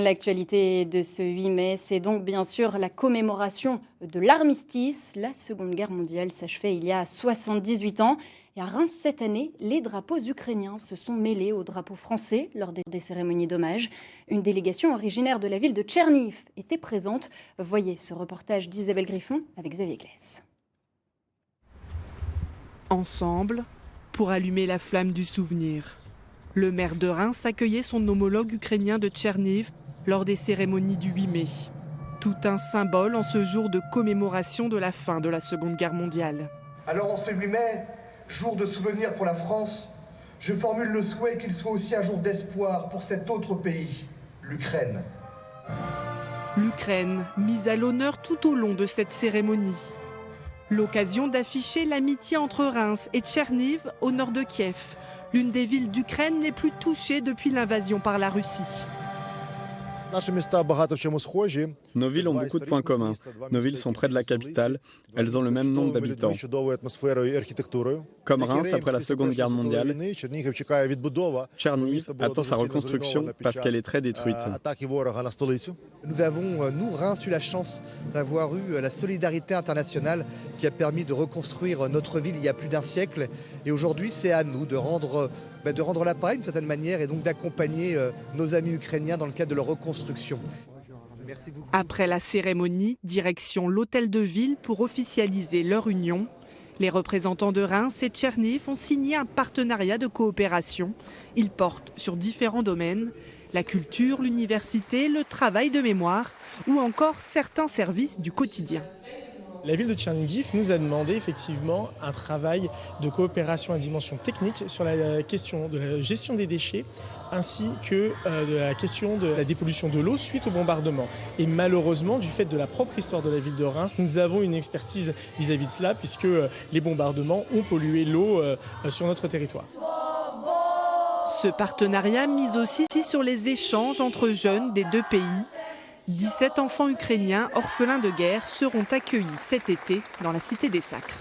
L'actualité de ce 8 mai, c'est donc bien sûr la commémoration de l'armistice. La Seconde Guerre mondiale s'achevait il y a 78 ans. Et à Reims, cette année, les drapeaux ukrainiens se sont mêlés aux drapeaux français lors des cérémonies d'hommage. Une délégation originaire de la ville de Tcherniv était présente. Voyez ce reportage d'Isabelle Griffon avec Xavier Glaise. Ensemble, pour allumer la flamme du souvenir. Le maire de Reims accueillait son homologue ukrainien de Tcherniv lors des cérémonies du 8 mai. Tout un symbole en ce jour de commémoration de la fin de la Seconde Guerre mondiale. Alors en ce 8 mai, jour de souvenir pour la France, je formule le souhait qu'il soit aussi un jour d'espoir pour cet autre pays, l'Ukraine. L'Ukraine, mise à l'honneur tout au long de cette cérémonie. L'occasion d'afficher l'amitié entre Reims et Tcherniv au nord de Kiev, l'une des villes d'Ukraine les plus touchées depuis l'invasion par la Russie. Nos villes ont beaucoup de points communs. Nos villes sont près de la capitale. Elles ont le même nombre d'habitants. Comme Reims après la Seconde Guerre mondiale, Tcherniv attend sa reconstruction parce qu'elle est très détruite. Nous avons, nous, Reims, eu la chance d'avoir eu la solidarité internationale qui a permis de reconstruire notre ville il y a plus d'un siècle. Et aujourd'hui, c'est à nous de rendre l'appareil d'une certaine manière et donc d'accompagner nos amis ukrainiens dans le cadre de leur reconstruction. Après la cérémonie, direction l'hôtel de ville pour officialiser leur union. Les représentants de Reims et Tcherniv ont signé un partenariat de coopération. Ils portent sur différents domaines, la culture, l'université, le travail de mémoire ou encore certains services du quotidien. La ville de Tcherniv nous a demandé effectivement un travail de coopération à dimension technique sur la question de la gestion des déchets ainsi que de la question de la dépollution de l'eau suite au bombardement. Et malheureusement, du fait de la propre histoire de la ville de Reims, nous avons une expertise vis-à-vis de cela puisque les bombardements ont pollué l'eau sur notre territoire. Ce partenariat mise aussi sur les échanges entre jeunes des deux pays. 17 enfants ukrainiens orphelins de guerre seront accueillis cet été dans la Cité des Sacres.